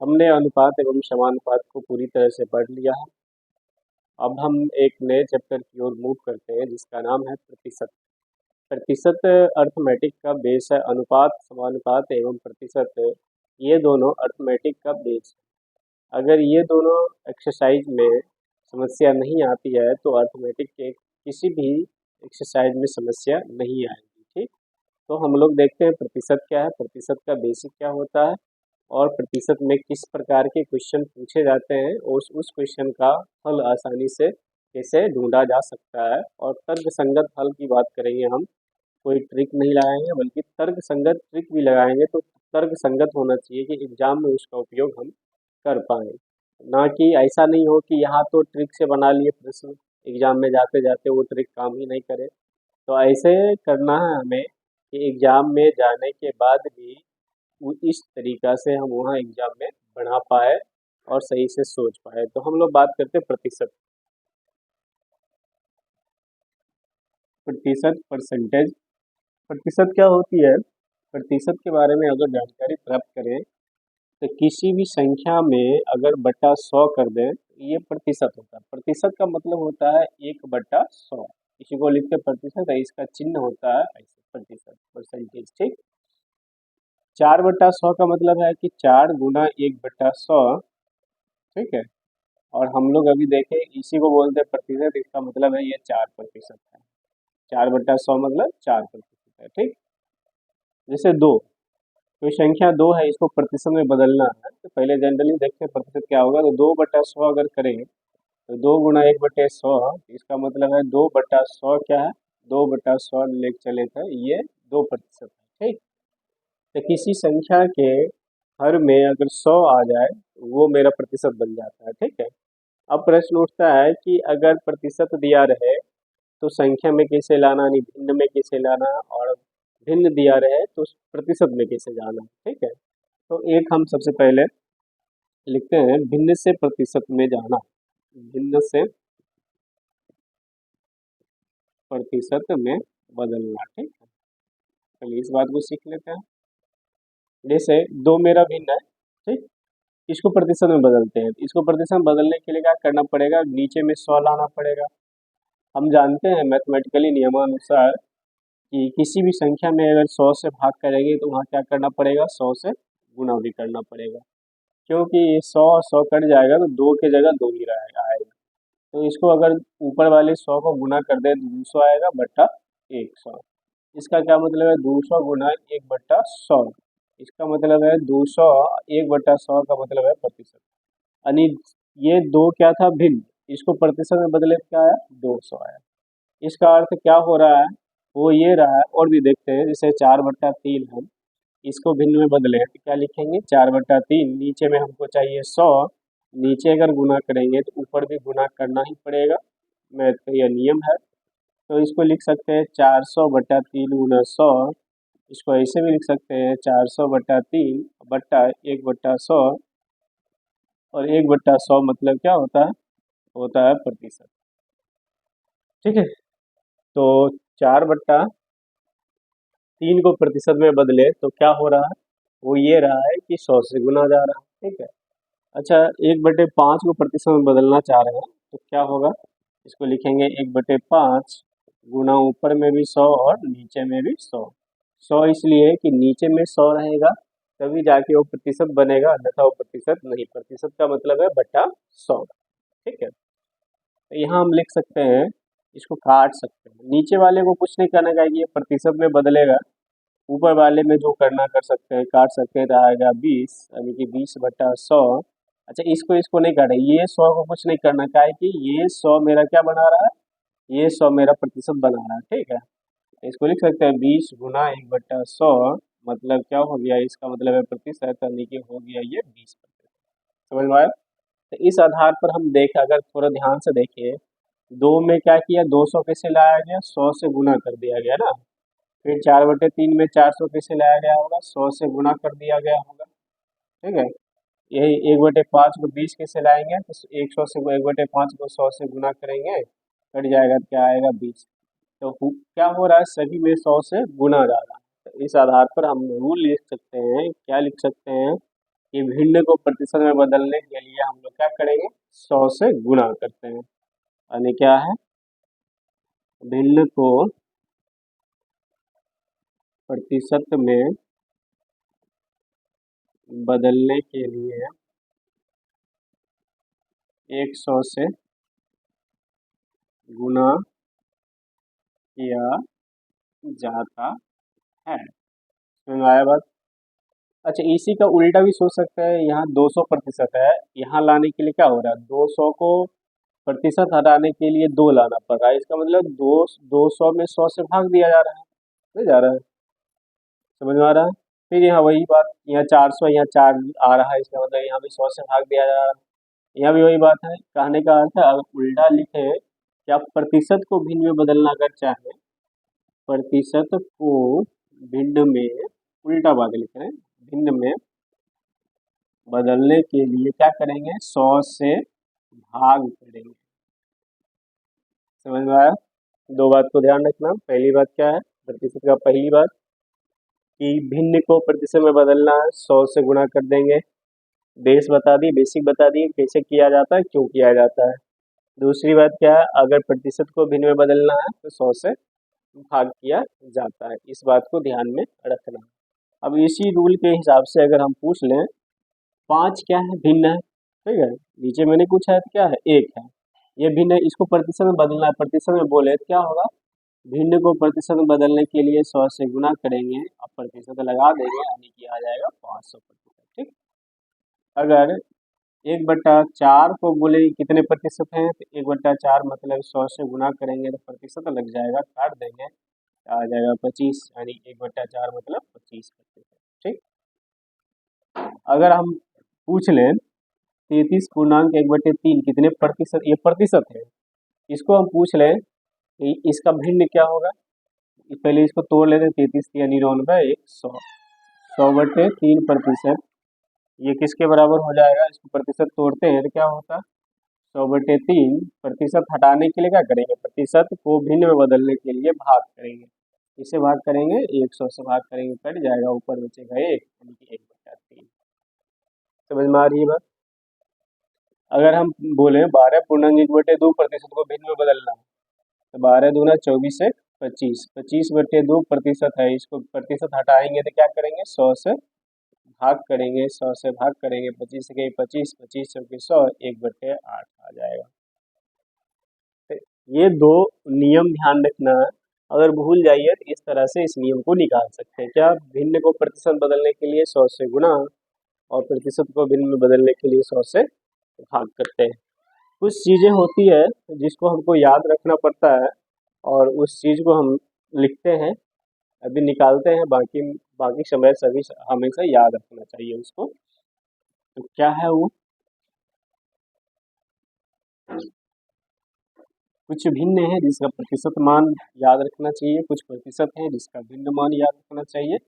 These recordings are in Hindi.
हमने अनुपात एवं समानुपात को पूरी तरह से पढ़ लिया है। अब हम एक नए चैप्टर की ओर मूव करते हैं जिसका नाम है प्रतिशत। प्रतिशत अर्थमेटिक का बेस है। अनुपात, समानुपात एवं प्रतिशत ये दोनों अर्थमेटिक का बेस है। अगर ये दोनों एक्सरसाइज में समस्या नहीं आती है तो अर्थमेटिक के किसी भी एक्सरसाइज में समस्या नहीं आएगी। ठीक, तो हम लोग देखते हैं प्रतिशत क्या है, प्रतिशत का बेसिक क्या होता है और प्रतिशत में किस प्रकार के क्वेश्चन पूछे जाते हैं और उस क्वेश्चन का हल आसानी से कैसे ढूंढा जा सकता है। और तर्क संगत हल की बात करेंगे हम, कोई ट्रिक नहीं लगाएंगे बल्कि तर्क संगत ट्रिक भी लगाएंगे तो तर्क संगत होना चाहिए कि एग्जाम में उसका उपयोग हम कर पाएँ। ना कि ऐसा नहीं हो कि यहाँ तो ट्रिक से बना लिए प्रश्न, एग्जाम में जाते जाते वो ट्रिक काम ही नहीं करे। तो ऐसे करना है हमें कि एग्जाम में जाने के बाद भी वो इस तरीक़ा से हम वहाँ एग्जाम में बढ़ा पाए और सही से सोच पाए। तो हम लोग बात करते हैं प्रतिशत। प्रतिशत परसेंटेज, प्रतिशत क्या होती है? प्रतिशत के बारे में अगर जानकारी प्राप्त करें तो किसी भी संख्या में अगर बटा 100 कर दें ये प्रतिशत होता है। प्रतिशत का मतलब होता है 1/100। इसी को लिखते प्रतिशत है, इसका चिन्ह होता है ऐसे प्रतिशत, परसेंटेज। ठीक, 4/100 का मतलब है कि 4 गुना 1/100। ठीक है, और हम लोग अभी देखें इसी को बोलते हैं प्रतिशत, इसका मतलब है ये 4% है। 4/100 मतलब 4% है। ठीक, जैसे दो, कोई संख्या 2 है, इसको प्रतिशत में बदलना है तो पहले जनरली देखते हैं प्रतिशत क्या होगा। तो 2/100 अगर करें तो 2 गुना 1/100, इसका मतलब है 2/100 क्या है, 2/100 ले चले थे, ये 2% है। ठीक, तो किसी संख्या के हर में अगर 100 आ जाए तो वो मेरा प्रतिशत बन जाता है। ठीक है, अब प्रश्न उठता है कि अगर प्रतिशत दिया रहे तो संख्या में कैसे लाना, यानी भिन्न में कैसे लाना, और भिन्न दिया रहे तो प्रतिशत में कैसे जाना। ठीक है, तो एक हम सबसे पहले लिखते हैं भिन्न से प्रतिशत में जाना। भिन्न से प्रतिशत में बदलना। ठीक है, चलिए इस बात को सीख लेते हैं। जैसे 2 मेरा भिन्न है, ठीक, इसको प्रतिशत में बदलते हैं। इसको प्रतिशत में बदलने के लिए क्या करना पड़ेगा, नीचे में 100 लाना पड़ेगा। हम जानते हैं मैथमेटिकली नियमानुसार कि किसी भी संख्या में अगर 100 से भाग करेंगे तो वहाँ क्या करना पड़ेगा, 100 से गुना भी करना पड़ेगा। क्योंकि 100 और 100 कट जाएगा तो 2 की जगह 2 ही आएगा। तो इसको अगर ऊपर वाले 100 को गुना कर दे तो 200 आएगा बट्टा 100। इसका क्या मतलब है, 200 गुना 1/100। इसका मतलब है 200, 1/100 का मतलब है प्रतिशत। यानी ये दो क्या था, भिन्न, इसको प्रतिशत में बदले तो क्या आया, 200 आया। इसका अर्थ क्या हो रहा है, वो ये रहा है। और भी देखते हैं, जैसे 4/3 हम इसको भिन्न में बदले तो क्या लिखेंगे, 4/3, नीचे में हमको चाहिए 100, नीचे अगर गुना करेंगे तो ऊपर भी गुना करना ही पड़ेगा, मैथ का यह नियम है। तो इसको लिख सकते हैं 400/3 गुना 100। इसको ऐसे भी लिख सकते हैं 400/3 बट्टा 1/100, और 1/100 मतलब क्या होता है, होता है प्रतिशत। ठीक है, तो 4/3 को प्रतिशत में बदले तो क्या हो रहा है, वो ये रहा है कि 100 से गुना जा रहा है। ठीक है, अच्छा 1/5 को प्रतिशत में बदलना चाह रहे हैं तो क्या होगा, इसको लिखेंगे 1/5 गुना ऊपर में भी 100 और नीचे में भी 100। 100 इसलिए कि नीचे में 100 रहेगा तभी जाके वो प्रतिशत बनेगा, अन्यथा वो प्रतिशत नहीं। प्रतिशत का मतलब है बटा 100। ठीक है, तो यहाँ हम लिख सकते हैं, इसको काट सकते हैं। नीचे वाले को कुछ नहीं करना चाहिए, प्रतिशत में बदलेगा, ऊपर वाले में जो करना कर सकते हैं, काट सकते हैं, तो आएगा 20, यानी कि 20/100। अच्छा इसको इसको नहीं काटे, ये 100 को कुछ नहीं करना, क्या है कि ये 100 मेरा क्या बना रहा है, ये 100 मेरा प्रतिशत बना रहा है। ठीक है, इसको लिख सकते हैं 20 गुना 1/100, मतलब क्या हो गया, इसका मतलब है प्रतिशत, यानी कि हो गया ये 20%। समझ में आया? तो इस आधार पर हम देखें, अगर थोड़ा ध्यान से देखिए, दो में क्या किया, 200 कैसे लाया गया, 100 से गुना कर दिया गया ना। फिर 4/3 में 400 कैसे लाया गया होगा, 100 से गुना कर दिया गया होगा। ठीक है, यही 1/5 को 20 कैसे लाएंगे, तो 100 से 1/5 को 100 से गुना करेंगे, कट जाएगा तो क्या आएगा, 20। तो क्या हो रहा है, सभी में 100 से गुना जा रहा है। तो इस आधार पर हम रूल लिख सकते हैं, क्या लिख सकते हैं, कि भिन्न को प्रतिशत में बदलने के लिए हम लोग क्या करेंगे, 100 से गुणा करते हैं। यानी क्या है, भिन्न को प्रतिशत में बदलने के लिए 100 से गुणा किया जाता है। समझ में आया बात? अच्छा, इसी का उल्टा भी सोच सकते हैं। यहाँ 200% है, यहाँ लाने के लिए क्या हो रहा है, 200 को प्रतिशत हटाने के लिए 2 लाना पड़ रहा है। इसका मतलब 200 में 100 से भाग दिया जा रहा है, नहीं जा रहा है। समझ में आ रहा है? फिर यहाँ वही बात, यहाँ 400, यहाँ 4 आ रहा है, इसका मतलब यहाँ भी 100 से भाग दिया जा रहा है। यहाँ भी वही बात है। कहने का अर्थ है, अगर उल्टा लिखे कि आप प्रतिशत को भिन्न में बदलना अगर चाहें, प्रतिशत को भिन्न में, उल्टा बात लिख रहे हैं, भिन्न में बदलने के लिए क्या करेंगे, 100 से भाग करेंगे। समझ में आया? दो बात को ध्यान रखना। पहली बात क्या है, प्रतिशत का पहली बात कि भिन्न को प्रतिशत में बदलना है, 100 से गुणा कर देंगे। बेस बता दी, बेसिक बता दी कैसे किया जाता है, क्यों किया जाता है। दूसरी बात क्या है, अगर प्रतिशत को भिन्न में बदलना है तो 100 से भाग किया जाता है। इस बात को ध्यान में रखना। अब इसी रूल के हिसाब से अगर हम पूछ लें, 5 क्या है, भिन्न है, ठीक है। नीचे मैंने पूछा है तो क्या है, 1 है, ये भिन्न है, इसको प्रतिशत में बदलना है। प्रतिशत में बोले तो क्या होगा, भिन्न को प्रतिशत में बदलने के लिए 100 से गुणा करेंगे और प्रतिशत लगा देंगे, यानी कि आ जाएगा 500%। ठीक। अगर 1/4 को बोले कितने प्रतिशत हैं, तो 1/4 मतलब 100 से गुणा करेंगे तो प्रतिशत लग जाएगा, काट देंगे, आ जाएगा 25, यानी 1/4 मतलब 25%। ठीक। अगर हम पूछ लें 33.1/3 कितने प्रतिशत, ये प्रतिशत है, इसको हम पूछ लें कि इसका भिन्न क्या होगा। पहले इसको तोड़ लेते हैं, 33 या 99 100, 100/3%, ये किसके बराबर हो जाएगा। इसको प्रतिशत तोड़ते हैं तो क्या होता है, 100/3। प्रतिशत हटाने के लिए क्या करेंगे, प्रतिशत को भिन्न में बदलने के लिए भाग करेंगे। इसे भाग करेंगे, 100 से भाग करेंगे, कट जाएगा, ऊपर बचेगा 1, यानी कि 1/3। समझ में आ रही है बात? अगर हम बोले 12.1/2% को भिन्न में बदलना है, तो 12 दूना 24 से 25, 25/2% है, इसको प्रतिशत हटाएंगे तो क्या करेंगे, 100 से भाग करेंगे, 100 से भाग करेंगे, 25 से 25, 25 चौके 100, 1/8 आ जाएगा। तो ये दो नियम ध्यान रखना है। अगर भूल जाइए तो इस तरह से इस नियम को निकाल सकते हैं। क्या, भिन्न को प्रतिशत बदलने के लिए 100 से गुणा और प्रतिशत को भिन्न में बदलने के लिए 100 से भाग करते हैं। कुछ चीज़ें होती है जिसको हमको याद रखना पड़ता है और उस चीज़ को हम लिखते हैं, अभी निकालते हैं, बाकी बाकी समय सभी हमेशा याद रखना चाहिए उसको। तो क्या है वो, कुछ भिन्न है जिसका प्रतिशत मान याद रखना चाहिए, कुछ प्रतिशत है जिसका भिन्न मान याद रखना चाहिए।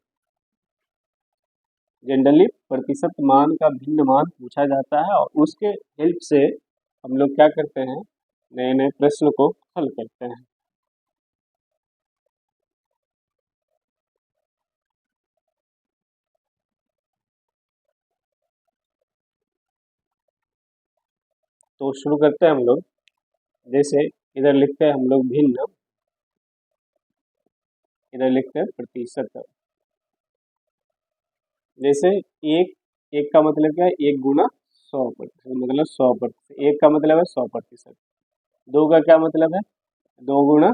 जनरली प्रतिशत मान का भिन्न मान पूछा जाता है और उसके हेल्प से हम लोग क्या करते हैं, नए नए प्रश्न को हल करते हैं। तो शुरू करते हैं हम लोग। जैसे इधर लिखते हैं हम लोग भिन्न, इधर लिखते हैं प्रतिशत। जैसे एक, एक का मतलब क्या है, 1 × 100%, मतलब 100%। एक का मतलब है 100%। दो का क्या मतलब है, 2 ×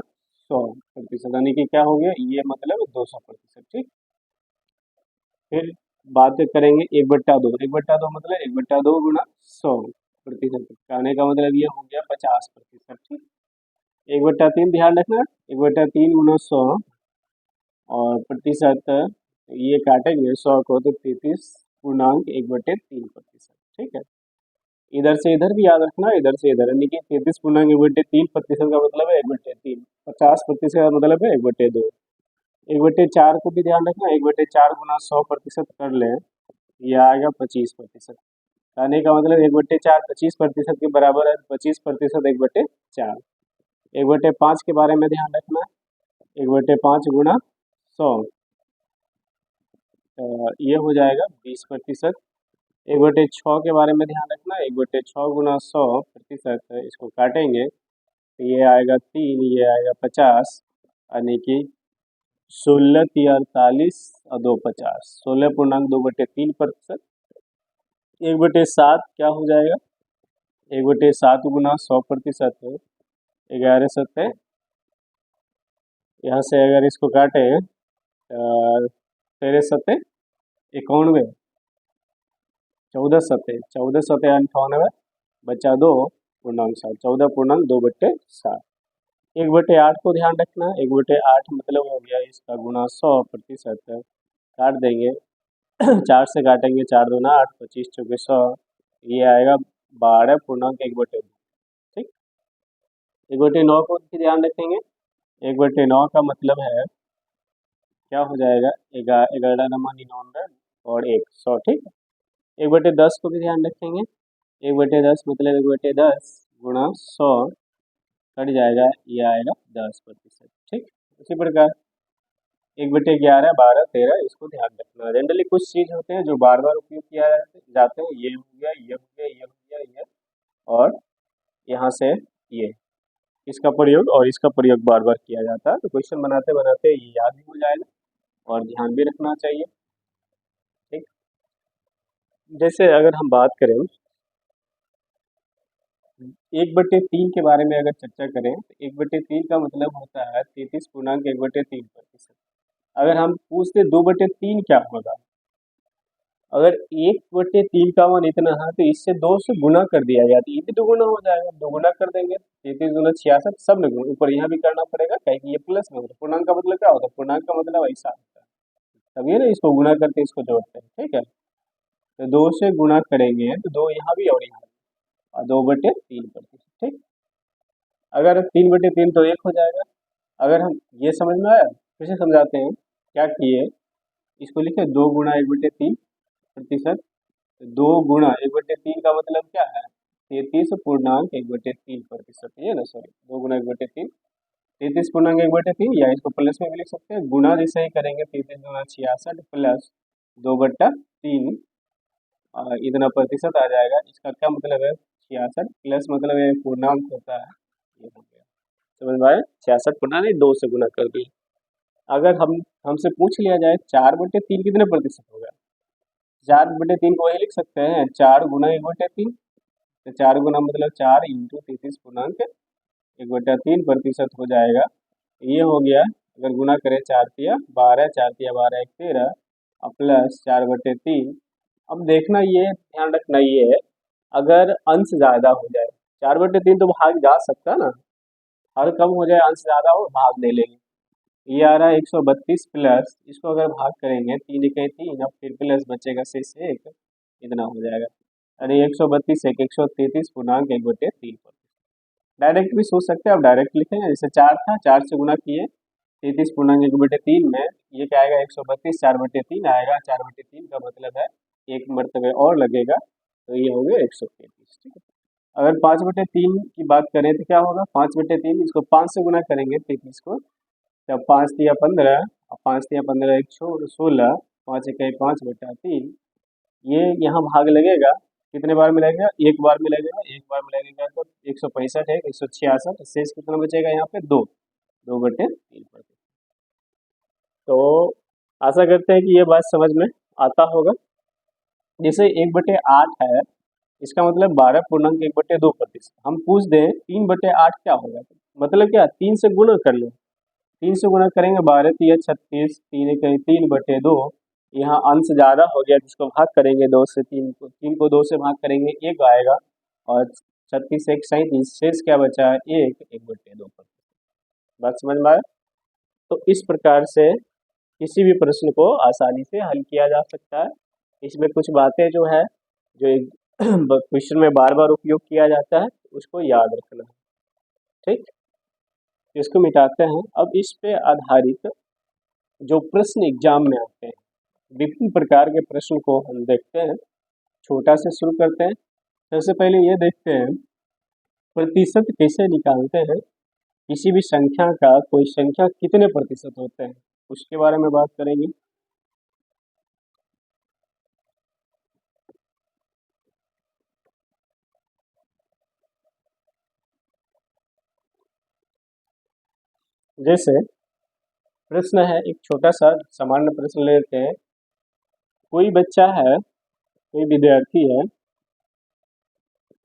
100%, यानी कि क्या हो गया, ये मतलब 200%। ठीक। फिर बात करेंगे 1/2, 1/2 मतलब 1/2 × 100%, कहने का मतलब ये हो गया 50%। ठीक। 1/3 ध्यान रखना, 1/3 × 100 और प्रतिशत, ये काटेंगे 100 को तो 33.1/3%। ठीक है। इधर से इधर भी याद रखना, इधर से इधर, यानी कि 33.1/3% का मतलब है 1/3, 50% का मतलब है 1/2। 1/4 को भी ध्यान रखना, 1/4 × 100% कर लें, ये आएगा 25%। कहने का मतलब 1/4 25% के बराबर है, 25% 1/4। 1/5 के बारे में ध्यान रखना, 1/5 × 100, ये हो जाएगा 20%। 1/6 के बारे में ध्यान रखना। 1/6 गुना 100% है, इसको काटेंगे तो ये आएगा 3, ये आएगा 50, यानी कि 16 × 48 और 2 50, 16.2/3%। 1/7 क्या हो जाएगा? 1/7 गुना 100% है 11 सत्ते। यहाँ से अगर इसको काटे 13 सत्ते 91, 14 सत्ते 98, बचा 2.7, 14.2/7। 1/8 को ध्यान रखना। 1/8 मतलब हो गया इसका गुना 100% है, काट देंगे 4 से काटेंगे, 4 दूना 8, 25 चौके 100, ये आएगा 12.1/2। ठीक। 1/9 को भी ध्यान रखेंगे। 1/9 का मतलब है क्या हो जाएगा? 11 नमा 99 और 100। ठीक है। 1/10 को भी ध्यान रखेंगे। 1/10 मतलब 1/10 गुना 100 कट जाएगा, ये आएगा 10%। ठीक। उसी प्रकार 1/11, 12, 13, इसको ध्यान रखना। जनरली कुछ चीज़ होते हैं जो बार बार उपयोग किया जाते हैं। ये हो गया, ये हो गया, ये हो गया, ये, और यहाँ से ये, इसका प्रयोग और इसका प्रयोग बार बार किया जाता है। तो क्वेश्चन बनाते बनाते ये याद भी हो जाएगा और ध्यान भी रखना चाहिए। ठीक। जैसे अगर हम बात करें 1/3 के बारे में अगर चर्चा करें तो 1/3 का मतलब होता है 33.1/3%। अगर हम पूछते 2/3 क्या होगा, अगर 1/3 का मान इतना है तो इससे 2 से गुना कर दिया जाए तो ये भी दोगुना हो जाएगा। दोगुना कर देंगे 33 दूना 66, सब में गुना, ऊपर यहाँ भी करना पड़ेगा, कहीं कि ये प्लस में होता है। पूर्णांक का मतलब क्या होता है? पूर्णांक का मतलब ऐसा होता है, तभी ना इसको गुना करके इसको जोड़ते हैं। ठीक है। तो 2 से गुना करेंगे तो 2 यहाँ भी और यहाँ भी, और 2/3%। ठीक। अगर 3/3 तो 1 हो जाएगा। अगर हम ये समझ में आया, फिर से समझाते हैं। क्या किए, इसको लिखे 2 गुना 1/3%। 2 गुणा 1/3 का मतलब क्या है? 33.1/3%। ये ना, सॉरी, 2 गुना 1/3, 33.1/3, या इसको प्लस में भी लिख सकते हैं। गुना जैसे ही करेंगे 33 दूना 66 प्लस 2/3, इतना प्रतिशत आ जाएगा। इसका क्या मतलब है? 66 प्लस मतलब ये पूर्णांक होता है, ये हो गया। समझ में आया? 66 गुना नहीं, 2 से गुना कर दिए। अगर हमसे पूछ लिया जाए 4/3 कितने प्रतिशत होगा, 4/3 को वही लिख सकते हैं, 4 गुना 1/3। तो 4 गुना मतलब 4 इंटू 33.1/3% हो जाएगा। ये हो गया। अगर गुना करें 4 तिया 12, 4 तिया 12, 1 13, और प्लस 4/3। अब देखना, ये ध्यान रखना, ये है अगर अंश ज़्यादा हो जाए, 4/3 तो भाग जा सकता है ना, हर कम हो जाए, अंश ज़्यादा हो, भाग ले लेंगे। ये आ रहा है 132 प्लस, इसको अगर भाग करेंगे 3 इकाई 3, अब फिर प्लस बचेगा शेष 1, इतना हो जाएगा। अरे 132 एक 133.1/3। डायरेक्ट भी सोच सकते हैं, आप डायरेक्ट लिखेंगे। जैसे 4 था, 4 से गुना किए 33.1/3 में, ये क्या आएगा? 132, 4/3 आएगा। 4/3 का मतलब है एक मरतबे और लगेगा, तो ये हो गया 133। ठीक है। अगर 5/3 की बात करें तो क्या होगा? 5/3, इसको 5 से गुना करेंगे 33 को, तब 5 तिया 15, और 5 तिया 15 एक 16, 5 इकाई 5/3। ये यहाँ भाग लगेगा, कितने बार में लगेगा? एक बार में लगेगा। एक बार में लगेगा तो 165 है, 166, शेष कितना बचेगा यहाँ पे? 2, 2/3। तो आशा करते हैं कि ये बात समझ में आता होगा। जैसे 1/8 है, इसका मतलब 12.1/2%। हम पूछ दें 3/8 क्या होगा, मतलब क्या, 3 से गुणा कर लो। 3 से गुणा करेंगे, 12 तिया 36, 3 इकाई 3/2। यहाँ अंश ज़्यादा हो गया, जिसको भाग करेंगे 2 से, 3 को 2 से भाग करेंगे 1 आएगा, और 36 एक 37, शेष क्या बचा? 1, 1/2%। बात समझ में आया? तो इस प्रकार से किसी भी प्रश्न को आसानी से हल किया जा सकता है। इसमें कुछ बातें जो है, जो एक क्वेश्चन में बार बार उपयोग किया जाता है, उसको याद रखना है। ठीक। इसको मिटाते हैं। अब इस पे आधारित जो प्रश्न एग्जाम में आते हैं, विभिन्न प्रकार के प्रश्न को हम देखते हैं। छोटा से शुरू करते हैं। सबसे पहले ये देखते हैं, प्रतिशत कैसे निकालते हैं। किसी भी संख्या का, कोई संख्या कितने प्रतिशत होते हैं, उसके बारे में बात करेंगे। जैसे प्रश्न है, एक छोटा सा सामान्य प्रश्न लेते हैं। कोई बच्चा है, कोई विद्यार्थी है,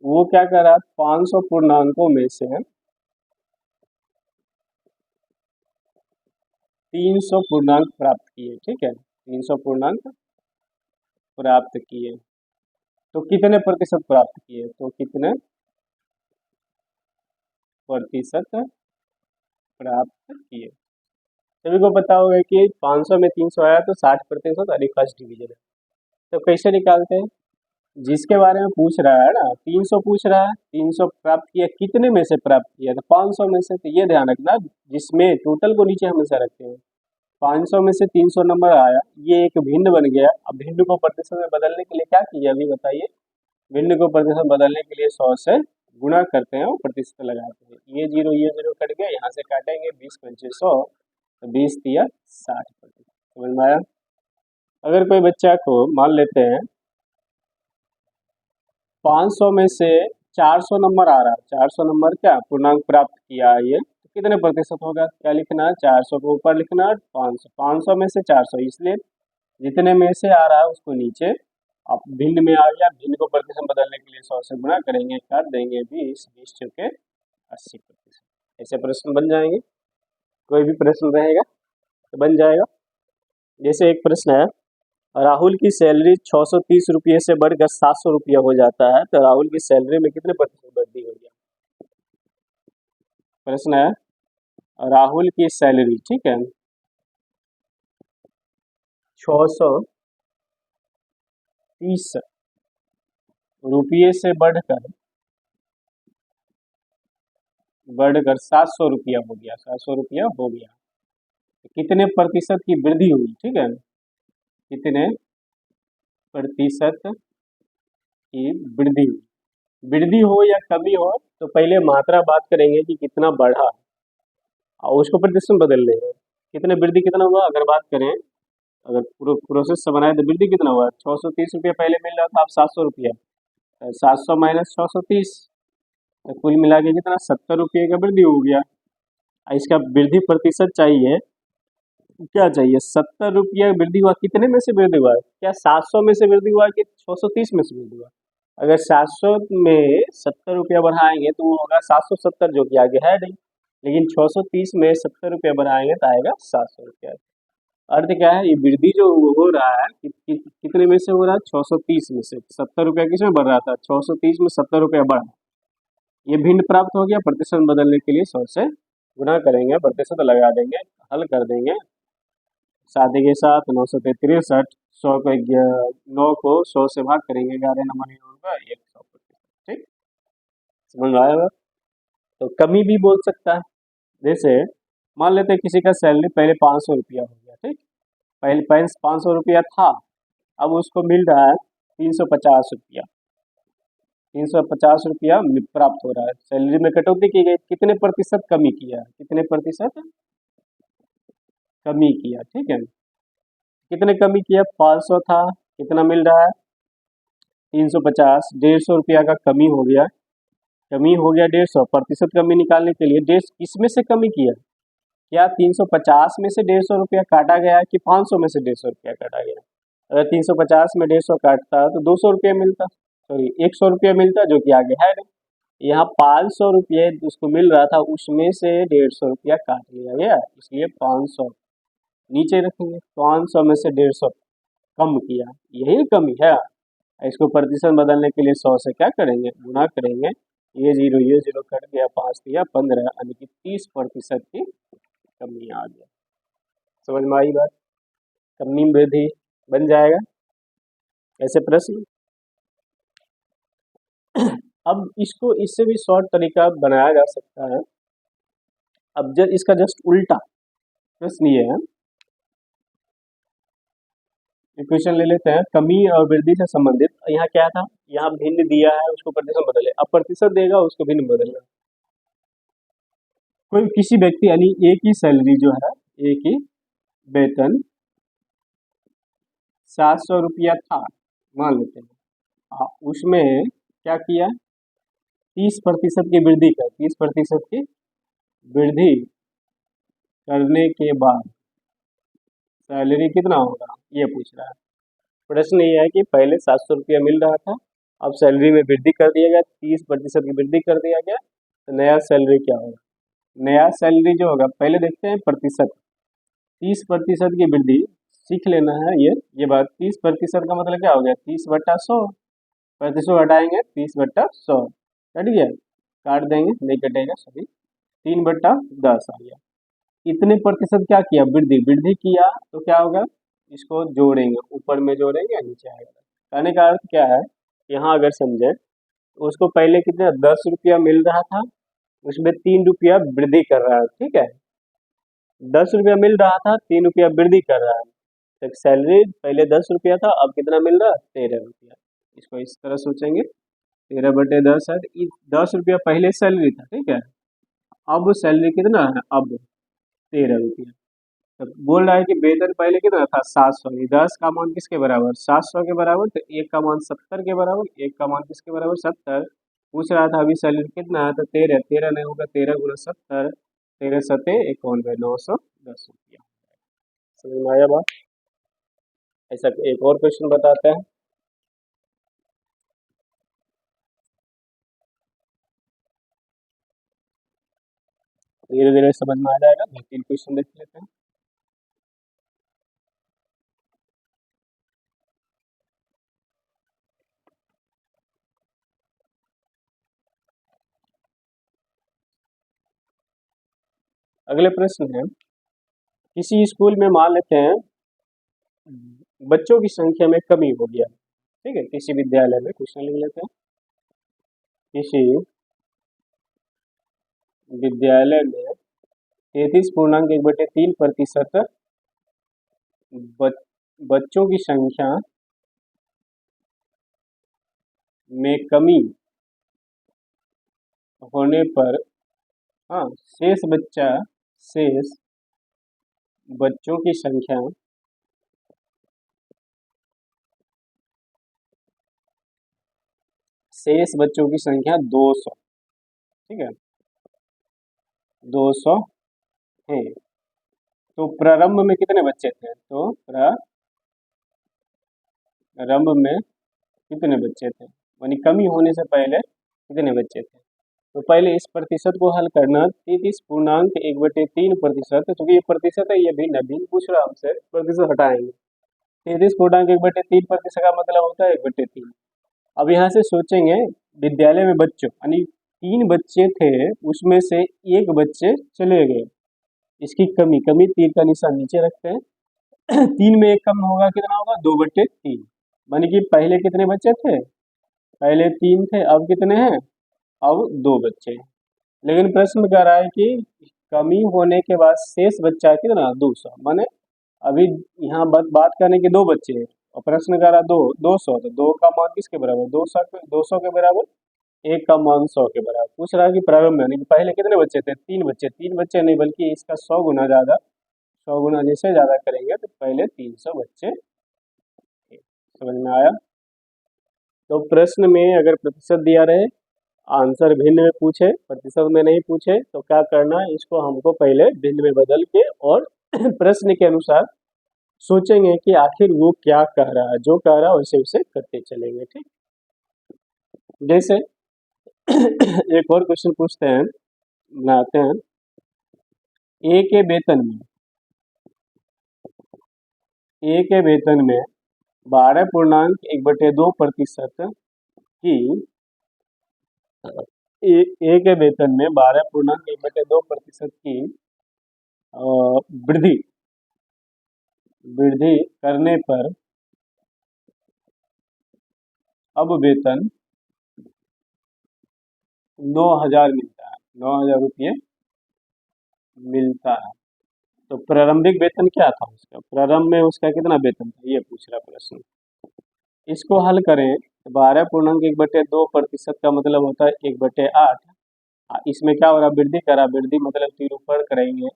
वो क्या कर रहा है, 500 पूर्णांकों में से 300 पूर्णांक प्राप्त किए। ठीक है, 300 पूर्णांक प्राप्त किए, तो कितने प्रतिशत प्राप्त किए, तो कितने प्रतिशत प्राप्त किए। सभी को पता होगा कि 500 में 300 आया तो 60% अरे फर्स्ट डिवीजन है। तो कैसे निकालते हैं, जिसके बारे में पूछ रहा है ना, 300 पूछ रहा है, 300 प्राप्त किया, कितने में से प्राप्त किया, तो 500 में से। तो ये ध्यान रखना, जिसमें टोटल को नीचे हमेशा रखते हैं। 500 में से 300 नंबर आया, ये एक भिन्न बन गया। अब भिन्न को प्रतिशत में बदलने के लिए क्या किया, अभी बताइए। भिन्न को प्रतिशत बदलने के लिए 100 से गुणा करते हैं और प्रतिशत लगाते हैं। ये जीरो कट गया, यहाँ से काटेंगे 20 पंचे 100, तो 20 दिया 60%। समझ में आया। अगर कोई बच्चा को मान लेते हैं 500 में से 400 नंबर आ रहा है, 400 नंबर क्या पूर्णांक प्राप्त किया है, ये तो कितने प्रतिशत होगा, क्या लिखना है, 400 को ऊपर लिखना है, 500, 500 में से 400, इसलिए जितने में से आ रहा है उसको नीचे। अब भिन्न में आ गया, भिन्न को प्रतिशत बदलने के लिए 100 से गुणा करेंगे, कर देंगे 20, 20 चुके 80%। ऐसे प्रश्न बन जाएंगे, कोई भी प्रश्न रहेगा तो बन जाएगा। जैसे एक प्रश्न है, राहुल की सैलरी 630 रुपये से बढ़कर 700 रुपया हो जाता है, तो राहुल की सैलरी में कितने प्रतिशत वृद्धि होगी। प्रश्न है, राहुल की सैलरी, ठीक है, 630 रुपये से बढ़कर 700 रुपया हो गया, 700 रुपया हो गया, तो कितने प्रतिशत की वृद्धि हुई। ठीक है, कितने प्रतिशत की वृद्धि हुई। वृद्धि हो या कमी हो, तो पहले मात्रा बात करेंगे कि कितना बढ़ा और उसको प्रतिशत बदल लेंगे। कितने वृद्धि कितना हुआ, अगर बात करें, अगर प्रोसेस से बनाए तो वृद्धि कितना हुआ, 630 रुपया पहले मिल रहा था, अब 700 रुपया, 700 माइनस 630, तो कुल मिला के कितना 70 रुपये का वृद्धि हो गया। इसका वृद्धि प्रतिशत चाहिए, क्या चाहिए, 70 रुपया वृद्धि हुआ, कितने में से वृद्धि हुआ है, क्या 700 में से वृद्धि हुआ कि 630 में से वृद्धि हुआ। अगर 700 में 70 रुपया बढ़ाएंगे तो वो होगा 770, जो कि आगे है नहीं, लेकिन 630 में 70 रुपया बढ़ाएंगे तो आएगा 700 रुपया। अर्थ क्या है, ये वृद्धि जो हो रहा है कितने में से हो रहा है, 630 में से। 70 रुपया किसमें बढ़ रहा था, 630 में 70 रुपया बढ़ा, ये भिन्न प्राप्त हो गया। प्रतिशत बदलने के लिए 100 से गुणा करेंगे, प्रतिशत लगा देंगे, हल कर देंगे, 7 के साथ 9 सौ 63, 100 को 9 को 100 से भाग करेंगे, 11 नंबर नहीं होगा, 100%। ठीक, समझ में आएगा। तो कमी भी बोल सकता है, जैसे मान लेते हैं किसी का सैलरी पहले 500 रुपया हो गया, ठीक, पहले 500 रुपया था, अब उसको मिल रहा है 350 रुपया, 350 रुपया प्राप्त हो रहा है। सैलरी में कटौती की गई, कितने प्रतिशत कमी किया, कितने प्रतिशत कमी किया। ठीक है, कितने कमी किया, 500 था, कितना मिल रहा है 350, 150 रुपया का कमी हो गया, कमी हो गया 150। प्रतिशत कमी निकालने के लिए 150 किस में से कमी किया, क्या 350 में से 150 रुपया काटा गया कि 500 में से 150 रुपया काटा गया। अगर 350 में 150 काटता तो 200 रुपया मिलता, सॉरी 100 रुपया मिलता, जो कि आगे है नहीं। यहाँ 500 रुपये उसको मिल रहा था, उसमें से 150 रुपया काट लिया गया, इसलिए 500 नीचे रखेंगे, 500 में से 150 कम किया, यही कमी है। इसको प्रतिशत बदलने के लिए 100 से क्या करेंगे, गुणा करेंगे, ये जीरो कट गया, 5 दिया 15, यानी कि 30% की कमी आ गया। समझ में आई बात, कमी वृद्धि बन जाएगा ऐसे प्रश्न। अब इसको इससे भी शॉर्ट तरीका बनाया जा सकता है। अब जब इसका जस्ट उल्टा प्रश्न ये है, इक्वेशन ले लेते हैं, कमी और वृद्धि से संबंधित। यहाँ क्या था, यहाँ भिन्न दिया है, उसको प्रतिशत बदले, अब प्रतिशत देगा उसको भिन्न बदलना। कोई किसी व्यक्ति यानी एक ही सैलरी जो है, एक ही वेतन 700 रुपया था मान लेते हैं, उसमें क्या किया, 30% की वृद्धि कर, 30% की वृद्धि करने के बाद सैलरी कितना होगा, ये पूछ रहा है। प्रश्न ये है कि पहले 700 रुपया मिल रहा था, अब सैलरी में वृद्धि कर दिया गया, 30% की वृद्धि कर दिया गया, तो नया सैलरी क्या होगा। नया सैलरी जो होगा, पहले देखते हैं प्रतिशत। 30% की वृद्धि, सीख लेना है ये बात। 30% का मतलब क्या हो गया, 30/100। 35 हटाएंगे, 30/100 कट गया, काट देंगे, नहीं कटेगा सभी, 3/10 आ गया। इतने प्रतिशत क्या किया, वृद्धि वृद्धि किया, तो क्या होगा, इसको जोड़ेंगे, ऊपर में जोड़ेंगे, नीचे आएगा। कहने का अर्थ क्या है, यहाँ अगर समझे तो उसको पहले कितना 10 रुपया मिल रहा था, उसमें 3 रुपया वृद्धि कर रहा है, ठीक है। 10 रुपया मिल रहा था, 3 रुपया वृद्धि कर रहा है, तो सैलरी पहले 10 रुपया था, अब कितना मिल रहा है, 13 रुपया। इसको इस तरह सोचेंगे, 13/10 है, तो 10 रुपया पहले सैलरी था, ठीक है। अब सैलरी कितना है, अब 13 रुपया। तो बोल रहा है कि वेतन पहले कितना था, 700। 10 का मान किसके बराबर, 700 के बराबर, तो 1 का मान 70 के बराबर, 1 का मान किसके बराबर, 70। पूछ रहा था अभी सैलरी कितना है, तो 13, 13 नहीं होगा, 13 × 70, 13×7 = 910 रुपया। समझ में आया बात। ऐसा एक और क्वेश्चन बताते हैं। धीरे धीरे समझ में आ जाएगा, 2-3 क्वेश्चन देख लेते हैं। अगले प्रश्न है, किसी स्कूल में मान लेते हैं बच्चों की संख्या में कमी हो गया, ठीक है। किसी विद्यालय में, क्वेश्चन लिख लेते हैं, किसी विद्यालय में 33.1/3% बच्चों की संख्या में कमी होने पर, हाँ, शेष बच्चों की संख्या शेष बच्चों की संख्या 200, ठीक है, 200 है। तो प्रारंभ में कितने बच्चे थे, तो प्रारंभ में कितने बच्चे थे, यानी कमी होने से पहले कितने बच्चे थे। तो पहले इस प्रतिशत को हल करना, 33.1/3%, क्योंकि ये प्रतिशत है, ये भिन्न है, भिन्न पूछ रहा हमसे, प्रतिशत हटाएंगे। 33.1/3% का मतलब होता है 1/3। अब यहाँ से सोचेंगे, विद्यालय में बच्चों यानी 3 बच्चे थे, उसमें से 1 बच्चे चले गए, इसकी कमी, तीर का निशान नीचे रखते हैं। 3 में 1 कम होगा, कितना होगा, 2/3। मानी कि पहले कितने बच्चे थे, पहले 3 थे, अब कितने हैं, अब 2 बच्चे हैं। लेकिन प्रश्न कह रहा है कि कमी होने के बाद शेष बच्चा कितना, 200। माने अभी यहाँ बात करने के 2 बच्चे हैं, और प्रश्न कह रहा 200, तो 2 का मान किसके बराबर, 200 के बराबर, 1 का मान 100 के बराबर। पूछ रहा है कि प्रारंभ में, यानी कि पहले कितने बच्चे थे, 3 बच्चे। 3 बच्चे नहीं, बल्कि इसका 100 गुना ज़्यादा, 100 गुना जैसे ज़्यादा करेंगे, तो पहले 300 बच्चे थे। समझ में आया। तो प्रश्न में अगर प्रतिशत दिया रहे, आंसर भिन्न में पूछे, प्रतिशत में नहीं पूछे, तो क्या करना है, इसको हमको पहले भिन्न में बदल के और प्रश्न के अनुसार सोचेंगे कि आखिर वो क्या कह रहा है, जो कह रहा है वैसे उसे करते चलेंगे, ठीक। जैसे एक और क्वेश्चन पूछते हैं, बनाते हैं। ए के वेतन में 12.1/2% की ए के वेतन में 12.1/2% की वृद्धि करने पर अब वेतन 9,000 मिलता है, 9,000 रुपये मिलता है। तो प्रारंभिक वेतन क्या था उसका, प्रारंभ में उसका कितना वेतन था, ये पूछ रहा प्रश्न। इसको हल करें, 12.1/2% का मतलब होता है 1/8। इसमें क्या हो रहा, वृद्धि करा, वृद्धि मतलब तीर ऊपर करेंगे।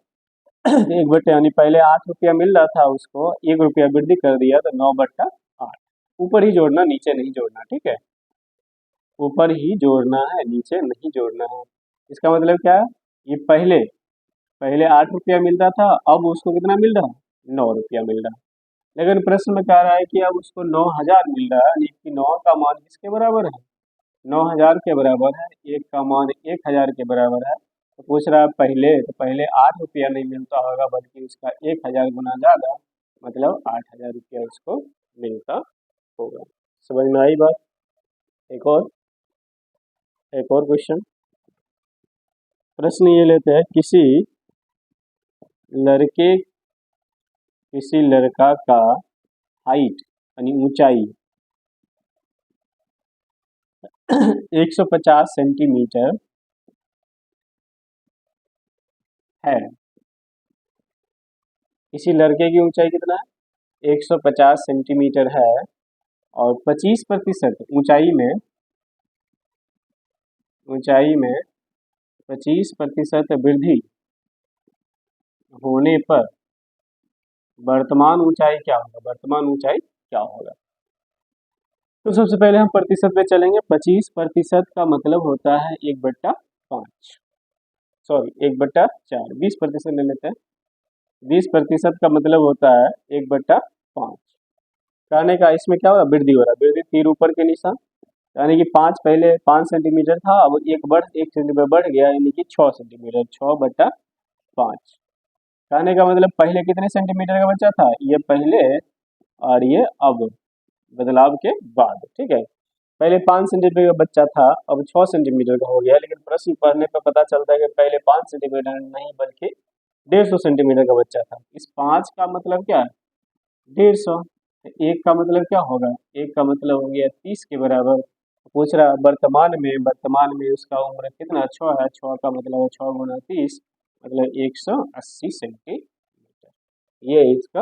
1/, यानी पहले 8 रुपया मिल रहा था, उसको 1 रुपया वृद्धि कर दिया, तो 9/8। ऊपर ही जोड़ना, नीचे नहीं जोड़ना, ठीक है, ऊपर ही जोड़ना है, नीचे नहीं जोड़ना है। इसका मतलब क्या है, ये पहले पहले 8 रुपया मिलता था, अब उसको कितना मिल रहा है, 9 रुपया मिल रहा है। लेकिन प्रश्न में कह रहा है कि अब उसको 9,000 मिल रहा है, यानी कि 9 का मान किसके बराबर है, 9,000 के बराबर है। 1 का मान 1,000 के बराबर है। तो पूछ रहा है पहले, तो पहले 8 रुपया नहीं मिलता होगा, बल्कि उसका 1,000 गुना ज़्यादा, मतलब 8,000 रुपया उसको मिलता होगा। समझ में आई बात? एक और क्वेश्चन, प्रश्न ये लेते हैं, किसी लड़का का हाइट यानी ऊंचाई 150 सेंटीमीटर है। किसी लड़के की ऊंचाई कितना है, 150 सेंटीमीटर है, और 25% ऊंचाई में 25% वृद्धि होने पर वर्तमान ऊंचाई क्या होगा? तो सबसे पहले हम प्रतिशत पे चलेंगे। 25% का मतलब होता है 1/5, सॉरी 1/4, 20% ले लेते हैं। 20% का मतलब होता है 1/5। कहने का इसमें क्या हो रहा है, वृद्धि हो रहा है, वृद्धि तीर ऊपर के निशान, यानी कि 5 पहले 5 सेंटीमीटर था, अब 1 सेंटीमीटर बढ़ गया, यानी कि 6 सेंटीमीटर, 6/5। कहने का मतलब पहले कितने सेंटीमीटर का बच्चा था, ये पहले और ये अब, बदलाव के बाद, ठीक है। पहले 5 सेंटीमीटर का बच्चा था, अब 6 सेंटीमीटर का हो गया, लेकिन प्रश्न पढ़ने पर पता चलता है कि पहले 5 सेंटीमीटर नहीं, बल्कि 150 सेंटीमीटर का बच्चा था। इस 5 का मतलब क्या है, 150। एक का मतलब क्या होगा, एक का मतलब हो गया 30 के बराबर। पूछ रहा है वर्तमान में उसका उम्र कितना, 6 है, 6 का मतलब है 6 गुना 30, मतलब 180 सेंटीमीटर, ये इसका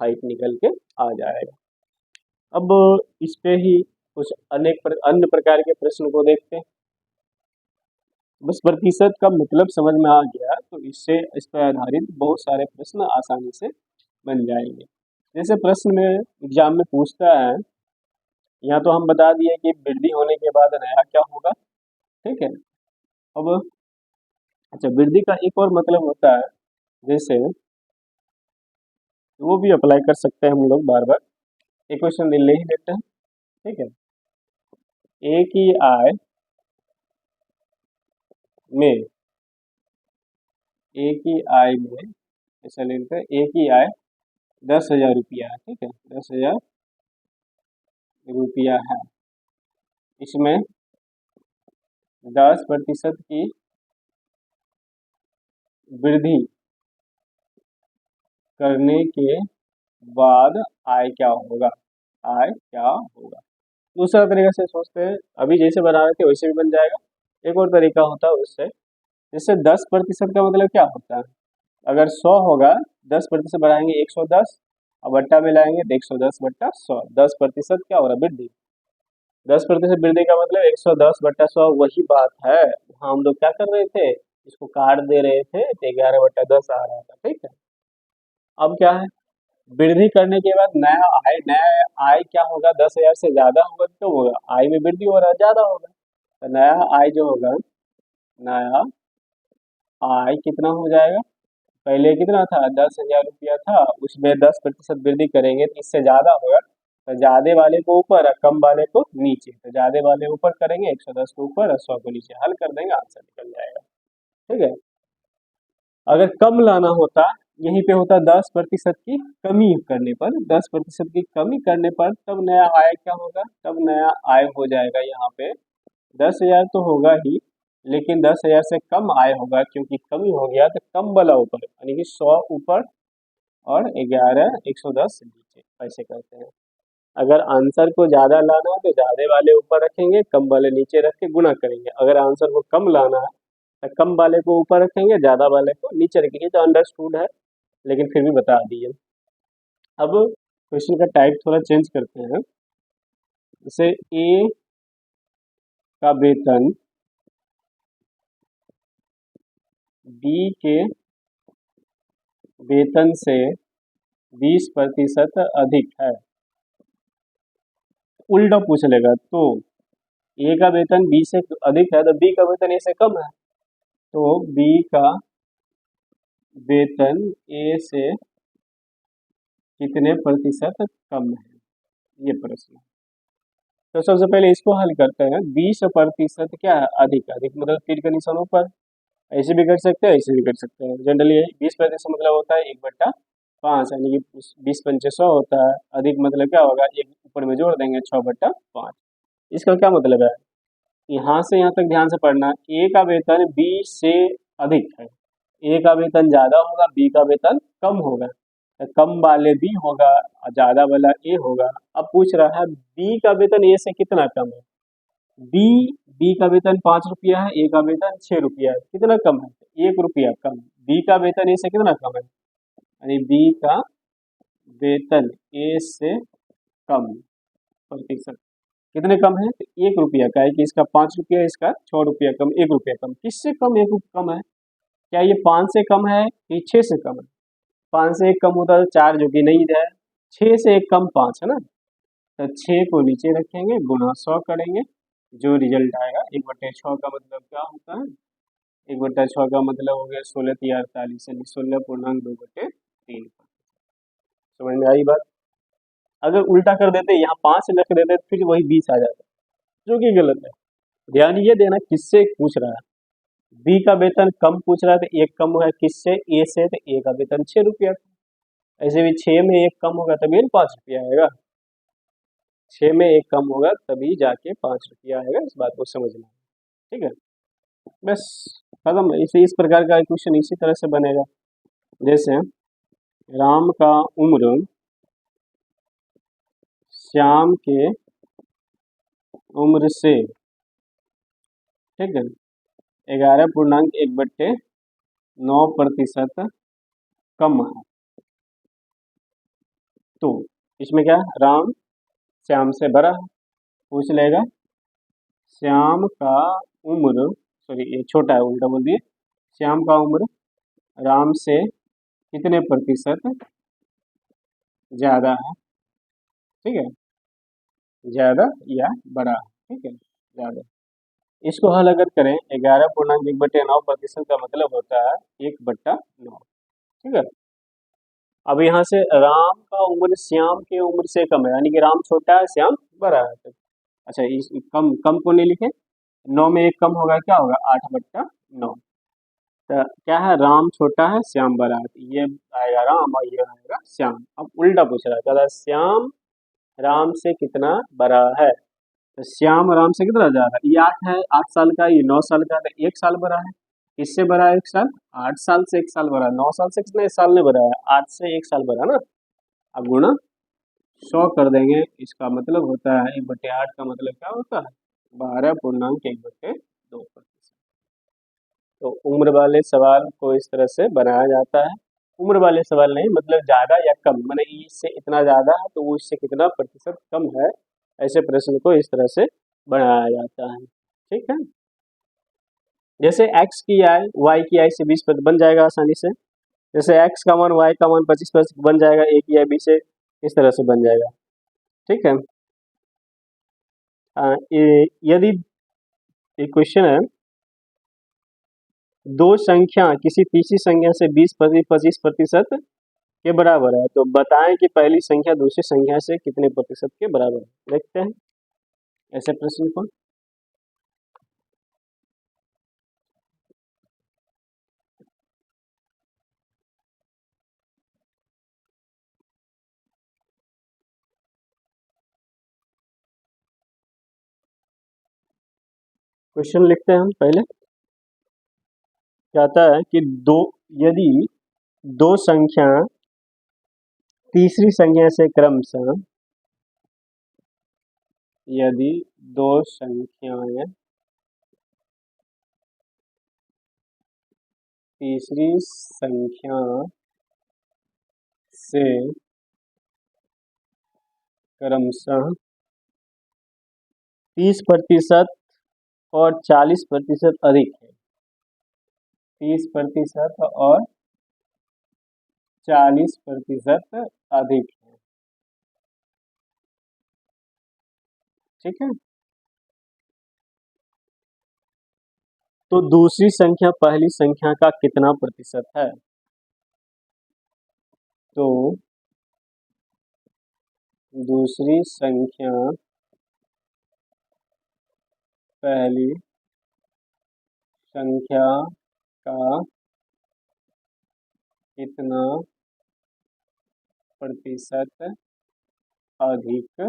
हाइट निकल के आ जाएगा। अब इस पे ही कुछ अन्य प्रकार के प्रश्न को देखते हैं। बस प्रतिशत का मतलब समझ में आ गया तो इससे इस पर आधारित बहुत सारे प्रश्न आसानी से बन जाएंगे। जैसे प्रश्न में एग्जाम में पूछता है, यहाँ तो हम बता दिए कि वृद्धि होने के बाद नया क्या होगा, ठीक है। अब अच्छा, वृद्धि का एक और मतलब होता है, जैसे वो भी अप्लाई कर सकते हैं हम लोग बार बार। एक क्वेश्चन ले ही लेते हैं, ठीक है। एक ही आय में ऐसा लेते हैं, एक ही आय 10,000 रुपया है, ठीक है, 10,000 रुपया है। इसमें 10% की वृद्धि करने के बाद आय क्या होगा, दूसरा तरीका से सोचते हैं, अभी जैसे बना रहे थे वैसे भी बन जाएगा। एक और तरीका होता है उससे, जैसे 10% का मतलब क्या होता है, अगर 100 होगा, 10% बढ़ाएंगे 110, और बट्टा में लाएंगे तो 110/100, 10% क्या हो रहा है, वृद्धि। 10% वृद्धि का मतलब 110/100, वही बात है। वहाँ हम लोग क्या कर रहे थे, इसको काट दे रहे थे तो 11/10 आ रहा था, ठीक है। अब क्या है, वृद्धि करने के बाद नया आय क्या होगा, 10,000 से ज्यादा होगा तो होगा, आय में वृद्धि हो रहा है, ज्यादा होगा, तो नया आय जो होगा, नया आय कितना हो जाएगा, पहले कितना था, 10,000 रुपया था, उसमें 10% वृद्धि करेंगे तो इससे ज्यादा होगा, तो ज्यादा वाले को ऊपर और कम वाले को नीचे, तो ज्यादा वाले ऊपर करेंगे, 110 को ऊपर और 100 को नीचे, हल कर देंगे, आंसर निकल जाएगा, ठीक है। अगर कम लाना होता, यहीं पे होता 10% की कमी करने पर, 10% की कमी करने पर तब नया आय क्या होगा, तब नया आय हो जाएगा यहाँ पे 10,000 तो होगा ही, लेकिन 10,000 से कम आय होगा, क्योंकि कमी हो गया तो कम वाला ऊपर, यानी कि 100 ऊपर और 110 नीचे, ऐसे करते हैं। अगर आंसर को ज़्यादा लाना है तो ज़्यादा वाले ऊपर रखेंगे, कम वाले नीचे रख के गुणा करेंगे। अगर आंसर को कम लाना है तो कम वाले को ऊपर रखेंगे, ज़्यादा वाले को नीचे रखेंगे, तो अंडरस्टूड है, लेकिन फिर भी बता दिए। अब क्वेश्चन का टाइप थोड़ा चेंज करते हैं। जैसे ए का वेतन बी के वेतन से 20% अधिक है, उल्टा पूछ लेगा, तो ए का वेतन बी से अधिक है तो बी का वेतन ए से कम है, तो बी का वेतन ए से कितने प्रतिशत कम है, ये प्रश्न। तो सबसे पहले इसको हल करते हैं। 20% क्या है, अधिक। अधिक मतलब तीर के निशानों पर, ऐसे भी कर सकते हैं, ऐसे भी कर सकते हैं। जनरली 20% मतलब होता है 1/5, यानी कि 20×5 होता है। अधिक मतलब क्या होगा, एक ऊपर में जोड़ देंगे 6/5। इसका क्या मतलब है, यहाँ से यहाँ तक ध्यान से पढ़ना। ए का वेतन बी से अधिक है, ए का वेतन ज्यादा होगा, बी का वेतन कम होगा। तो कम वाले बी होगा और ज्यादा वाला ए होगा। अब पूछ रहा है बी का वेतन ए से कितना कम है। बी बी का वेतन 5 रुपया है, ए का वेतन 6 रुपया है। कितना कम है, 1 रुपया कम। बी का वेतन ए से कितना कम है, यानी बी का वेतन ए से कम प्रतिशत कितने कम है, तो 1 रुपया का है कि इसका 5 रुपया, इसका 6 रुपया कम, 1 रुपया कम। किससे कम, 1 रुपया कम है। क्या ये 5 से कम है कि 6 से कम है। 5 से 1 कम होता है तो 4, जो कि नहीं है। 6 से 1 कम 5 है ना। तो 6 को नीचे रखेंगे, गुणा 100 करेंगे, जो रिजल्ट आएगा 1/6 का मतलब क्या होता है, 1/6 का मतलब हो गया 16×3 = 48, यानी 16.2/3। समझ में आई बात। अगर उल्टा कर देते, यहाँ 5 रख देते, फिर वही 20 आ जाता, जो कि गलत है। ध्यान ये देना किससे पूछ रहा है। बी का वेतन कम पूछ रहा है तो 1 कम है किससे, ए से। तो ए का वेतन 6 रुपया। ऐसे भी 6 में 1 कम होगा तभी 5 रुपया आएगा। 6 में 1 कम होगा तभी जाके 5 रुपया आएगा। इस बात को समझना, ठीक है। बस खत्म। इस प्रकार का क्वेश्चन इसी तरह से बनेगा। जैसे राम का उम्र श्याम के उम्र से, ठीक है, 11.1/9% कम है। तो इसमें क्या है, राम श्याम से बड़ा है। पूछ लेगा श्याम का उम्र, सॉरी ये छोटा है, उल्टा बोल दिए। श्याम का उम्र राम से कितने प्रतिशत ज्यादा है, ठीक है, ज्यादा या बड़ा है, ठीक है, ज्यादा। इसको हल अगर करें, 11.1/9% का मतलब होता है 1/9, ठीक है। अब यहाँ से राम का उम्र श्याम के उम्र से कम है, यानी कि राम छोटा है, श्याम बड़ा है। तो अच्छा, इस कम कम को नहीं लिखे। 9 में 1 कम होगा, क्या होगा, 8/9। तो क्या है, राम छोटा है, श्याम बड़ा है। तो ये आएगा राम और ये आएगा श्याम। अब उल्टा पूछ रहा है, कहता है श्याम राम से कितना बड़ा है। तो श्याम राम से कितना ज्यादा, ये 8 है, 8 साल का, ये 9 साल का, तो 1 साल बड़ा है। किससे बड़ा है 1 साल, 8 साल से 1 साल बड़ा है। 9 साल से कितने साल में बड़ा है, 8 से 1 साल बड़ा ना। अब गुणा 100 कर देंगे, इसका मतलब होता है 1/8 का मतलब क्या होता है, 12.1/2%। तो उम्र वाले सवाल को इस तरह से बनाया जाता है। उम्र वाले सवाल नहीं, मतलब ज्यादा या कम, माने इससे इतना ज्यादा है तो वो इससे कितना प्रतिशत कम है, ऐसे प्रश्न को इस तरह से बनाया जाता है, ठीक है। जैसे x की आई, y की आई से 20% बन जाएगा आसानी से। जैसे x का मान y का मान 25% बन जाएगा, a की आई b से, इस तरह से बन जाएगा, ठीक है। यदि एक क्वेश्चन है, दो संख्या किसी तीसरी संख्या से 20-25% के बराबर है, तो बताएं कि पहली संख्या दूसरी संख्या से कितने प्रतिशत के बराबर है। देखते हैं ऐसे प्रश्न को। क्वेश्चन लिखते हैं हम पहले। कहता है कि दो यदि दो संख्या तीसरी संख्या से क्रमशः, यदि दो संख्याएं तीसरी संख्या से क्रमशः 30% और 40% अधिक है, 30% और 40% अधिक है, ठीक है। तो दूसरी संख्या पहली संख्या का कितना प्रतिशत है। तो दूसरी संख्या पहली संख्या का कितना प्रतिशत अधिक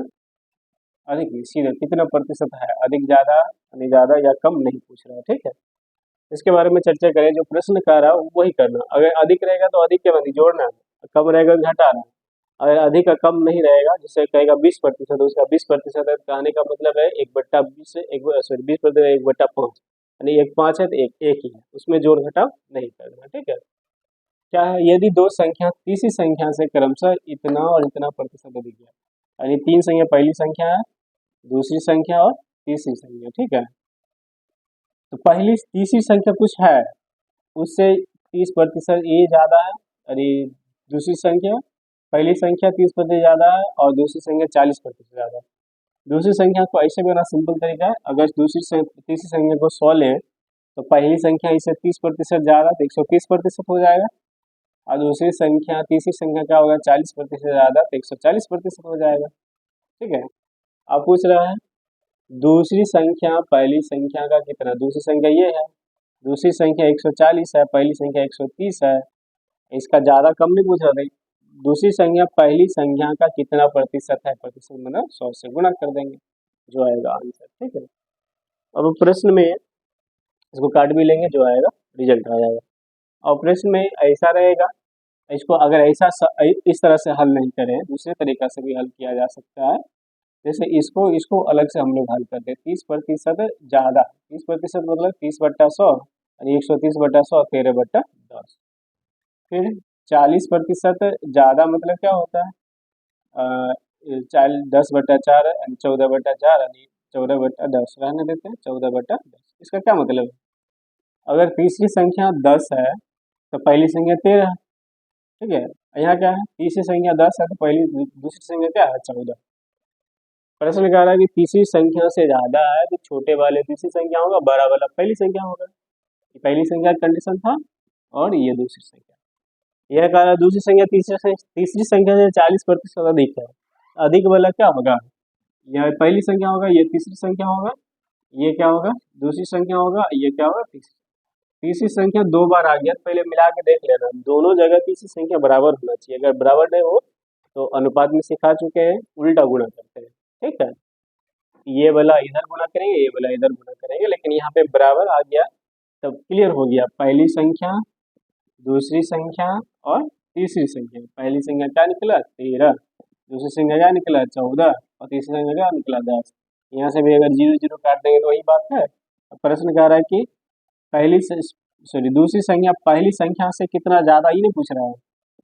अधिक सीधा कितना प्रतिशत है, अधिक ज़्यादा यानी ज़्यादा या कम नहीं पूछ रहा है। ठीक है, इसके बारे में चर्चा करें। जो प्रश्न कर रहा है वही करना। अगर अधिक रहेगा तो अधिक के बाद जोड़ना है, कम रहेगा तो घटाना है। अगर अधिक का कम नहीं रहेगा, जैसे कहेगा 20%, उसका 20% है, कहने का मतलब है 1/20 से 20% 1/5, यानी 1/5 है तो एक ही है, उसमें जोड़ घटाव नहीं करना। ठीक है, क्या है, यदि दो संख्या तीसरी संख्या से क्रमशः इतना और इतना प्रतिशत अधिक है, यानी तीन संख्या पहली संख्या है, दूसरी संख्या और तीसरी संख्या। ठीक है, तो पहली तीसरी संख्या कुछ है, उससे 30% ये ज़्यादा है, और ये दूसरी संख्या पहली संख्या 30% ज़्यादा है और दूसरी संख्या 40% ज़्यादा है। दूसरी संख्या को ऐसे भी ना, सिंपल तरीका है, अगर तीसरी संख्या को 100 लें तो पहली संख्या इससे 30% ज़्यादा तो 130% हो जाएगा, और दूसरी संख्या तीसरी संख्या क्या होगा 40% ज़्यादा तो 140% हो जाएगा। ठीक है, अब पूछ रहा है दूसरी संख्या पहली संख्या का कितना, दूसरी संख्या ये है, दूसरी संख्या 140 है, पहली संख्या 130 है, इसका ज़्यादा कम नहीं पूछ रहा था। दूसरी संख्या पहली संख्या का कितना प्रतिशत है, प्रतिशत मतलब 100 से गुणा कर देंगे, जो आएगा आंसर। ठीक है, अब प्रश्न में इसको काट भी लेंगे, जो आएगा रिजल्ट आ जाएगा। और प्रश्न में ऐसा रहेगा, इसको अगर इस तरह से हल नहीं करें, दूसरे तरीका से भी हल किया जा सकता है। जैसे इसको अलग से हम लोग हल करते हैं, 30% ज़्यादा, 30% मतलब 30/100 और 130/100 13/10। फिर 40% ज़्यादा मतलब क्या होता है, 10/4 यानी 14/4 यानी 14/10 रहने देते हैं, 14/10। इसका क्या मतलब है, अगर तीसरी संख्या 10 है तो पहली संख्या 13 है। ठीक है, यहाँ क्या है, तीसरी संख्या 10 है तो दूसरी संख्या क्या है 14। प्रश्न कह रहा है कि तीसरी संख्या से ज़्यादा है तो छोटे वाले तीसरी संख्या होगा, बड़ा वाला पहली संख्या होगा। पहली संख्या कंडीशन था और ये दूसरी संख्या। यह कह रहा है दूसरी संख्या तीसरी संख्या से 40% अधिक है, अधिक वाला क्या होगा, यह पहली संख्या होगा, ये तीसरी संख्या होगा, ये क्या होगा दूसरी संख्या होगा, ये क्या होगा तीसरी संख्या। 2 बार आ गया, पहले मिला के देख लेना, दोनों जगह तीसरी संख्या बराबर होना चाहिए। अगर बराबर नहीं हो तो अनुपात में सिखा चुके हैं, उल्टा गुणा करते हैं। ठीक है, ये वाला इधर गुणा करेंगे, ये वाला इधर गुणा करेंगे, लेकिन यहाँ पे बराबर आ गया तब क्लियर हो गया। पहली संख्या, दूसरी संख्या और तीसरी संख्या, पहली संख्या क्या निकला 13, दूसरी संख्या क्या निकला 14 और तीसरी संख्या क्या निकला 10। यहाँ से भी अगर 0 0 काट देंगे तो वही बात है। प्रश्न कह रहा है कि दूसरी संख्या पहली संख्या से कितना ज़्यादा, ही नहीं पूछ रहा है,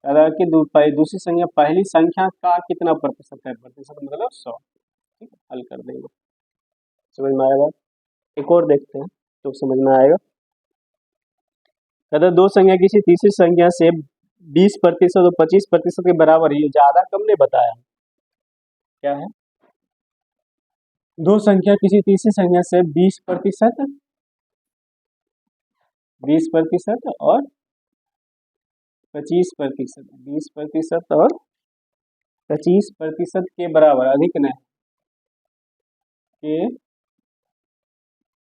कह रहा है कि दूसरी संख्या पहली संख्या का कितना प्रतिशत है, प्रतिशत मतलब 100। ठीक है, हल कर देंगे, समझ में आएगा। एक और देखते हैं तो समझ में आएगा। कहते दो संख्या किसी तीसरी संख्या से 20% और 25% के बराबर है, ये ज़्यादा कम ने बताया। क्या है, दो संख्या किसी तीसरी संख्या से 20% और 25%, 20% और 25% के बराबर, अधिक न के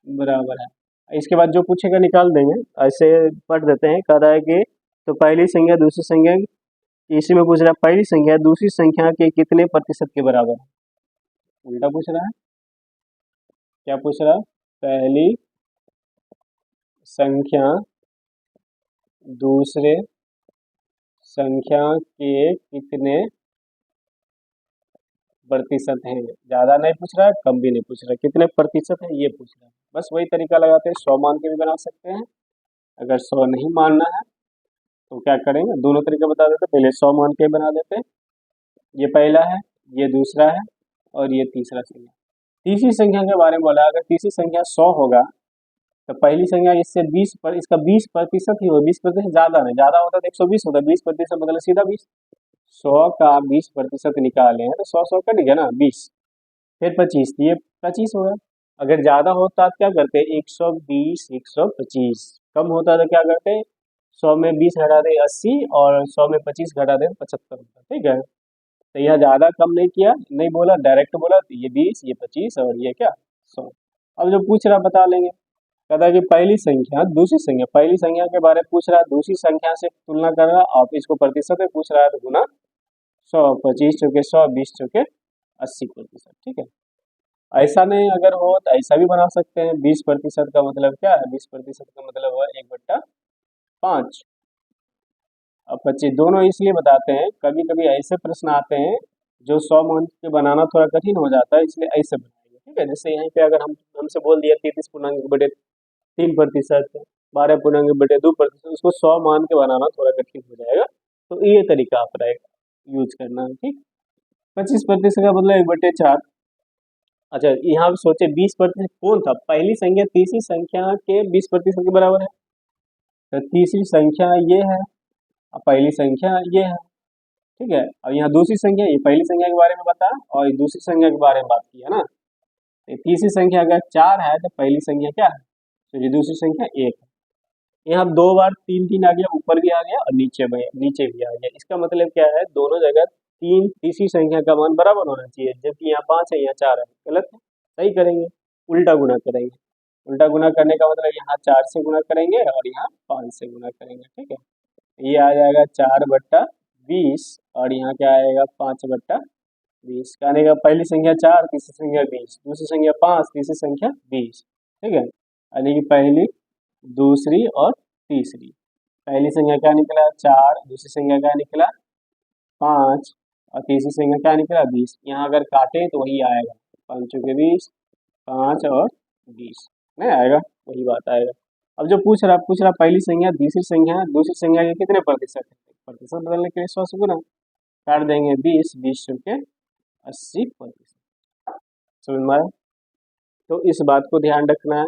बराबर है। इसके बाद जो पूछेगा निकाल देंगे, ऐसे पढ़ देते हैं। कह रहा है कि तो पहली संख्या दूसरी संख्या, इसी में पूछ रहा है पहली संख्या दूसरी संख्या के कितने प्रतिशत के बराबर है, उल्टा पूछ रहा है। क्या पूछ रहा है, पहली संख्या दूसरे संख्या के कितने प्रतिशत है, ज़्यादा नहीं पूछ रहा है, कम भी नहीं पूछ रहा है, कितने प्रतिशत है ये पूछ रहा है। बस वही तरीका लगाते हैं, 100 मान के भी बना सकते हैं। अगर 100 नहीं मानना है तो क्या करेंगे, दोनों तरीके बता देते, पहले 100 मान के बना देते हैं। ये पहला है, ये दूसरा है और ये तीसरा संख्या। तीसरी संख्या के बारे में बोला, अगर तीसरी संख्या 100 होगा तो पहली संख्या इससे 20 पर, इसका 20% ही होगा, 20% ज़्यादा नहीं, ज़्यादा होता तो 120 होता, 20% मतलब सीधा 20। 100 का 20% निकाले हैं तो 100 कट गया ना 20, फिर 25, ये 25 होगा। अगर ज़्यादा होता तो क्या करते 120 125, कम होता तो क्या करते 100 में 20 घटा दे 80 और 100 में 25 घटा दे 75 होता, ठीक है। तो यह ज़्यादा कम नहीं किया, नहीं बोला, डायरेक्ट बोला, तो ये 20, ये 25 और ये क्या 100। अब जो पूछ रहा बता लेंगे, कहता है कि पहली संख्या दूसरी संख्या, पहली संख्या के बारे में पूछ रहा है, दूसरी संख्या से तुलना कर रहा है, आप इसको प्रतिशत में पूछ रहा है तो गुना 100, 25 चौके 100, 20 चौके 80%, ठीक है। ऐसा नहीं अगर हो तो ऐसा भी बना सकते हैं, 20% का मतलब क्या है, 20% का मतलब हुआ 1/5। अब 25 दोनों इसलिए बताते हैं, कभी कभी ऐसे प्रश्न आते हैं जो 100 मान के बनाना थोड़ा कठिन हो जाता है, इसलिए ऐसे बनाएंगे, ठीक है। जैसे यहाँ पे अगर हम हमसे बोल दिया 33.3%, 12.2%, उसको 100 मान के बनाना थोड़ा कठिन हो जाएगा, तो ये तरीका आप यूज करना है, ठीक। 25% का मतलब 1/4। अच्छा यहाँ सोचे 20% कौन था, पहली संख्या तीसरी संख्या के 20% के बराबर है, तो तीसरी संख्या ये है और पहली संख्या ये है, ठीक है। अब यहाँ दूसरी संख्या, ये पहली संख्या के बारे में बता और ये दूसरी संख्या के बारे में बात की है ना। तो तीसरी संख्या अगर 4 है तो पहली संख्या क्या है, तो ये दूसरी संख्या 1 है। यहाँ 2 बार 3 3 आ गया, ऊपर भी आ गया और नीचे भी आ गया, इसका मतलब क्या है, दोनों जगह तीसरी संख्या का मान बराबर होना चाहिए, जबकि यहाँ 5 है यहाँ 4 है, गलत है। सही करेंगे, उल्टा गुना करेंगे, उल्टा गुना करने का मतलब यहाँ 4 से गुना करेंगे और यहाँ 5 से गुना करेंगे, ठीक है। ये आ जाएगा 4/20 और यहाँ क्या आएगा 5/20, कहने का पहली संख्या 4, तीसरी संख्या 20, दूसरी संख्या 5, तीसरी संख्या 20, ठीक है। यानी कि पहली, दूसरी और तीसरी, पहली संख्या क्या निकला 4, दूसरी संख्या क्या निकला 5 और तीसरी संख्या क्या निकला 20। यहाँ अगर काटे तो वही आएगा, 5 चौके 20, 5 और 20 नहीं आएगा, वही बात आएगा। अब जो पूछ रहा पहली संख्या तीसरी संख्या दूसरी संख्या के कितने प्रतिशत है, प्रतिशत बदलने के लिए 100 से गुना काट देंगे, 20, 20 चौके 80%। समझ में आया। तो इस बात को ध्यान रखना है,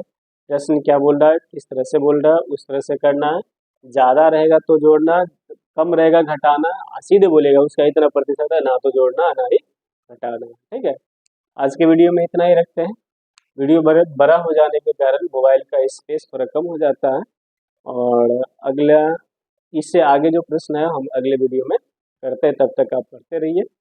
प्रश्न क्या बोल रहा है, किस तरह से बोल रहा है, उस तरह से करना है। ज़्यादा रहेगा तो जोड़ना, कम रहेगा घटाना, सीधे बोलेगा उसका इतना प्रतिशत है, ना तो जोड़ना ना ही घटाना, ठीक है। आज के वीडियो में इतना ही रखते हैं। वीडियो बड़ा हो जाने के कारण मोबाइल का स्पेस थोड़ा कम हो जाता है, और अगला इससे आगे जो प्रश्न है हम अगले वीडियो में करते हैं, तब तक आप पढ़ते रहिए।